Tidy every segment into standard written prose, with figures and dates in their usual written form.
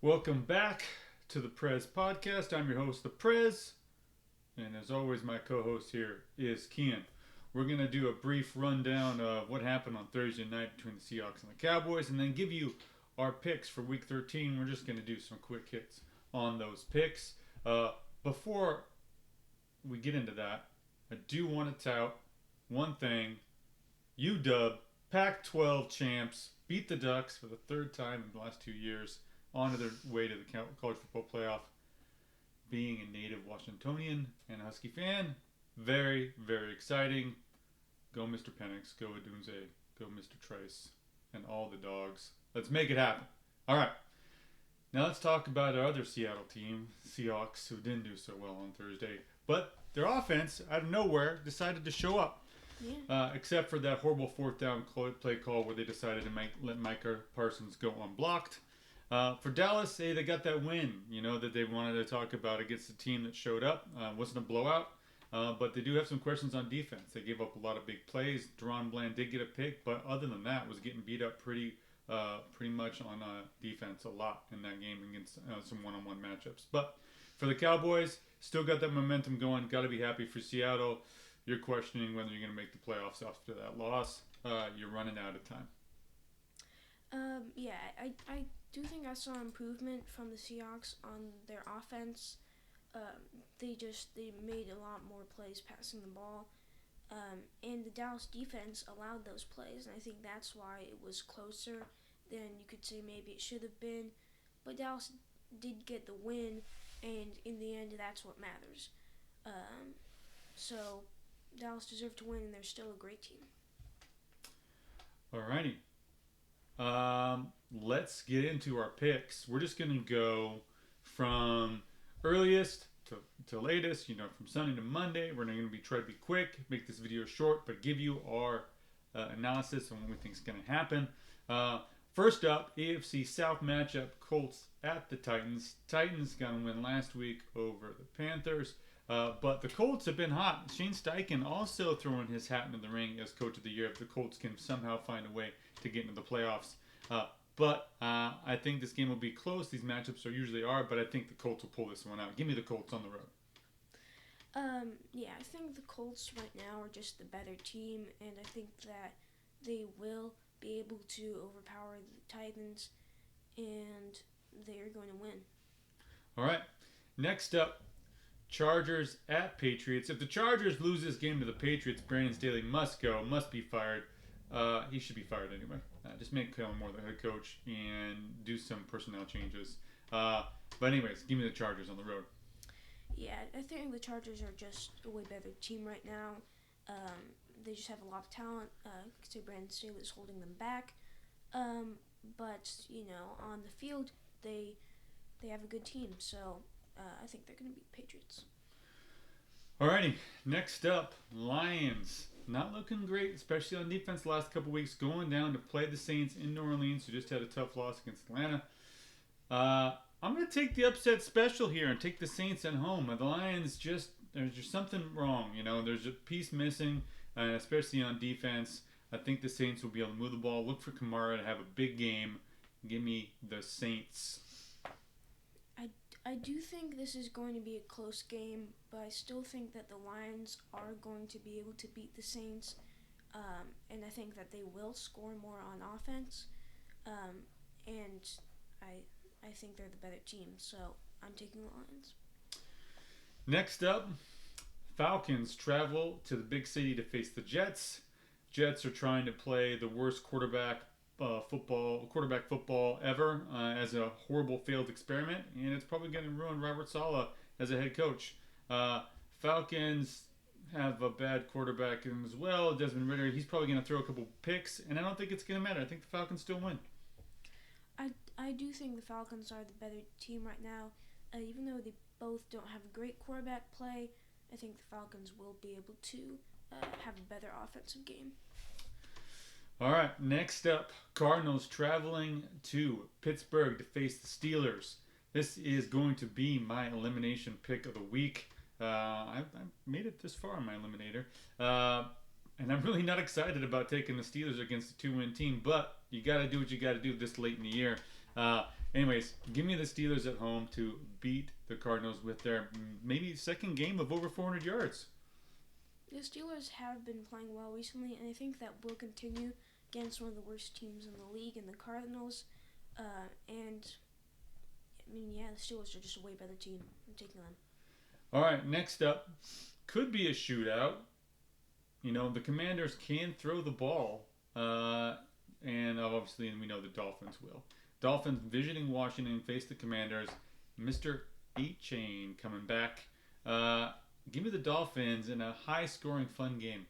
Welcome back to the Prez Podcast. I'm your host, the Prez, and as always, my co-host here is Kian. We're going to do a brief rundown of what happened on Thursday night between the Seahawks and the Cowboys, and then give you our picks for Week 13. We're just going to do some quick hits on those picks. Before we get into that, I do want to tout one thing. UW, Pac-12 champs, beat the Ducks for the third time in the last 2 years, on their way to the college football playoff. Being a native Washingtonian and Husky fan, very, very exciting. Go Mr. Penix, go Odunze, go Mr. Trace, and all the dogs. Let's make it happen. All right. Now let's talk about our other Seattle team, Seahawks, who didn't do so well on Thursday. But their offense, out of nowhere, decided to show up. Yeah. Except for that horrible fourth down play call where they decided to let Micah Parsons go unblocked. For Dallas, they got that win, that they wanted to talk about against the team that showed up. Wasn't a blowout, but they do have some questions on defense. They gave up a lot of big plays. Deron Bland did get a pick, but other than that, was getting beat up pretty much on defense a lot in that game against some one-on-one matchups. But for the Cowboys, still got that momentum going. Got to be happy for Seattle. You're questioning whether you're going to make the playoffs after that loss. You're running out of time. I do think I saw improvement from the Seahawks on their offense. They made a lot more plays passing the ball. And the Dallas defense allowed those plays, and I think that's why it was closer than you could say maybe it should have been. But Dallas did get the win, and in the end, that's what matters. So Dallas deserved to win, and they're still a great team. Alrighty. Let's get into our picks. We're just going to go from earliest to latest, from Sunday to Monday. We're going to try to be quick, make this video short, but give you our analysis on what we think is going to happen. First up, AFC South matchup, Colts at the Titans. Titans got a win last week over the Panthers. But the Colts have been hot. Shane Steichen also throwing his hat into the ring as coach of the year if the Colts can somehow find a way to get into the playoffs. But I think this game will be close. These matchups usually are, but I think the Colts will pull this one out. Give me the Colts on the road. I think the Colts right now are just the better team, and I think that they will be able to overpower the Titans, and they are going to win. All right. Next up, Chargers at Patriots. If the Chargers lose this game to the Patriots, Brandon Staley must be fired. He should be fired anyway. Just make Kellen Moore the head coach and do some personnel changes. But anyways, give me the Chargers on the road. Yeah, I think the Chargers are just a way better team right now. They just have a lot of talent. Say Brandon Staley is holding them back. But on the field, they have a good team. So I think they're going to beat Patriots. Alrighty, next up, Lions. Not looking great, especially on defense the last couple weeks. Going down to play the Saints in New Orleans, who just had a tough loss against Atlanta. I'm going to take the upset special here and take the Saints at home. The Lions there's just something wrong. There's a piece missing, especially on defense. I think the Saints will be able to move the ball. Look for Kamara to have a big game. Give me the Saints. I do think this is going to be a close game, but I still think that the Lions are going to be able to beat the Saints, and I think that they will score more on offense, and I think they're the better team, so I'm taking the Lions. Next up, Falcons travel to the big city to face the Jets. Jets are trying to play the worst quarterback football ever as a horrible failed experiment, and it's probably going to ruin Robert Saleh as a head coach. Falcons have a bad quarterback in as well. Desmond Ridder, he's probably going to throw a couple picks, and I don't think it's going to matter. I think the Falcons still win. I do think the Falcons are the better team right now. Even though they both don't have great quarterback play, I think the Falcons will be able to have a better offensive game. All right, next up, Cardinals traveling to Pittsburgh to face the Steelers. This is going to be my elimination pick of the week. I made it this far in my eliminator. And I'm really not excited about taking the Steelers against a 2-win team, but you got to do what you got to do this late in the year. Anyways, give me the Steelers at home to beat the Cardinals with their maybe second game of over 400 yards. The Steelers have been playing well recently, and I think that will continue against one of the worst teams in the league, and the Cardinals. And I mean, yeah, the Steelers are just a way better team. I'm taking them. All right, next up could be a shootout. You know, the Commanders can throw the ball, and obviously we know the Dolphins will. Dolphins visiting Washington face the Commanders. Mr. 8-Chain coming back. Give me the Dolphins in a high-scoring, fun game.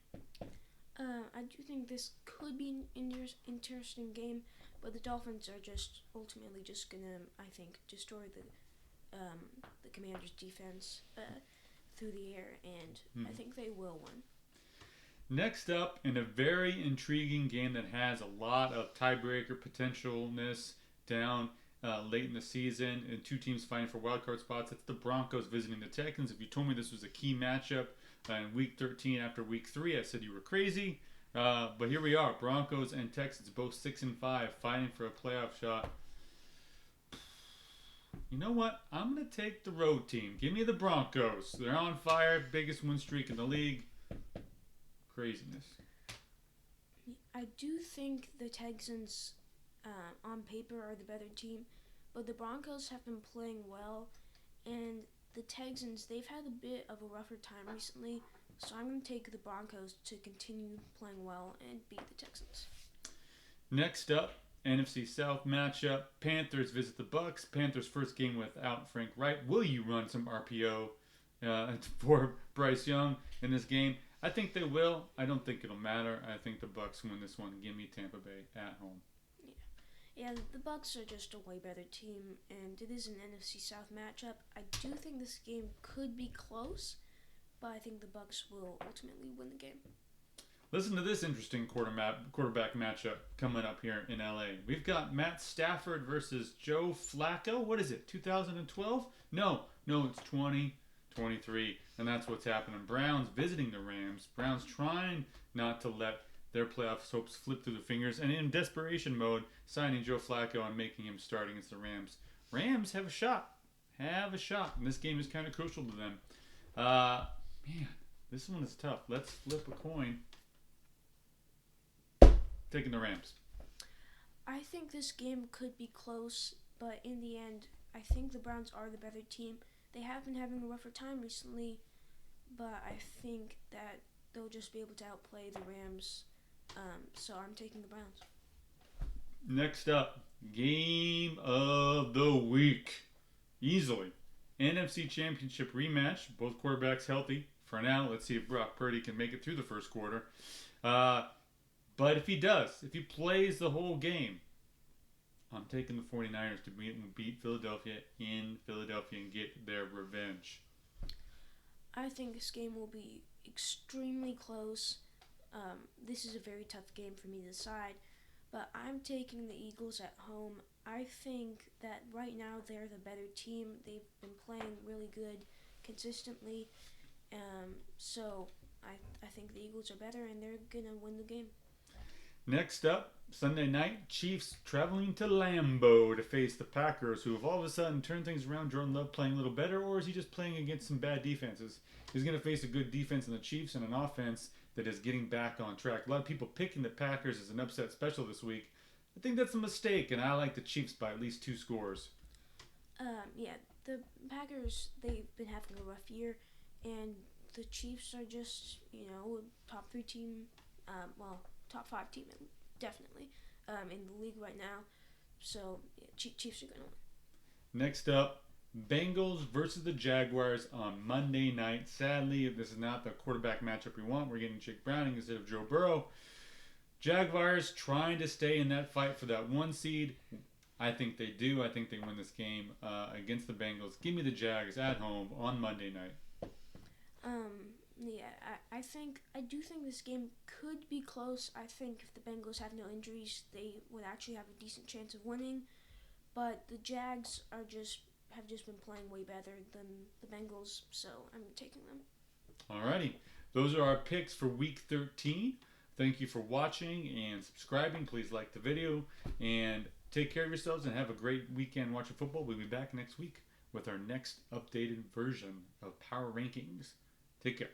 I do think this could be an interesting game, but the Dolphins are just ultimately just gonna, I think, destroy the Commanders' defense through the air, and I think they will win. Next up, in a very intriguing game that has a lot of tiebreaker potentialness down late in the season, and two teams fighting for wildcard spots. It's the Broncos visiting the Texans. If you told me this was a key matchup in Week 13 after Week 3, I said you were crazy. But here we are, Broncos and Texans, both 6-5, fighting for a playoff shot. You know what? I'm going to take the road team. Give me the Broncos. They're on fire, biggest win streak in the league. Craziness. I do think the Texans, on paper, are the better team, but the Broncos have been playing well, and the Texans, they've had a bit of a rougher time recently, so I'm going to take the Broncos to continue playing well and beat the Texans. Next up, NFC South matchup. Panthers visit the Bucks. Panthers' first game without Frank Wright. Will you run some RPO for Bryce Young in this game? I think they will. I don't think it'll matter. I think the Bucks win this one. Give me Tampa Bay at home. Yeah, the Bucks are just a way better team, and it is an NFC South matchup. I do think this game could be close, but I think the Bucks will ultimately win the game. Listen to this interesting quarterback matchup coming up here in LA. We've got Matt Stafford versus Joe Flacco. What is it, 2012? No, it's 2023, and that's what's happening. Browns visiting the Rams. Browns trying not to let their playoff hopes flip through the fingers, and in desperation mode, signing Joe Flacco and making him start against the Rams. Rams have a shot, and this game is kind of crucial to them. Man, this one is tough. Let's flip a coin. Taking the Rams. I think this game could be close, but in the end, I think the Browns are the better team. They have been having a rougher time recently, but I think that they'll just be able to outplay the Rams. So I'm taking the Browns. Next up, game of the week. Easily. NFC Championship rematch. Both quarterbacks healthy. For now, let's see if Brock Purdy can make it through the first quarter. But if he does, if he plays the whole game, I'm taking the 49ers to beat Philadelphia in Philadelphia and get their revenge. I think this game will be extremely close. This is a very tough game for me to decide, but I'm taking the Eagles at home. I think that right now they're the better team. They've been playing really good consistently, so I think the Eagles are better and they're going to win the game. Next up, Sunday night, Chiefs traveling to Lambeau to face the Packers, who have all of a sudden turned things around. Jordan Love playing a little better, or is he just playing against some bad defenses? He's going to face a good defense in the Chiefs and an offense that is getting back on track. A lot of people picking the Packers as an upset special this week. I think that's a mistake, and I like the Chiefs by at least 2 scores. Yeah, the Packers, they've been having a rough year, and the Chiefs are just, top 3 team, top 5 team, definitely, in the league right now. So, yeah, Chiefs are going to win. Next up, Bengals versus the Jaguars on Monday night. Sadly, this is not the quarterback matchup we want. We're getting Jake Browning instead of Joe Burrow. Jaguars trying to stay in that fight for that 1 seed. I think they do. I think they win this game against the Bengals. Give me the Jags at home on Monday night. Yeah, I do think this game could be close. I think if the Bengals have no injuries, they would actually have a decent chance of winning. But the Jags have just been playing way better than the Bengals, so I'm taking them. Alrighty, those are our picks for Week 13. Thank you for watching and subscribing. Please like the video and take care of yourselves and have a great weekend watching football. We'll be back next week with our next updated version of Power Rankings. Take care.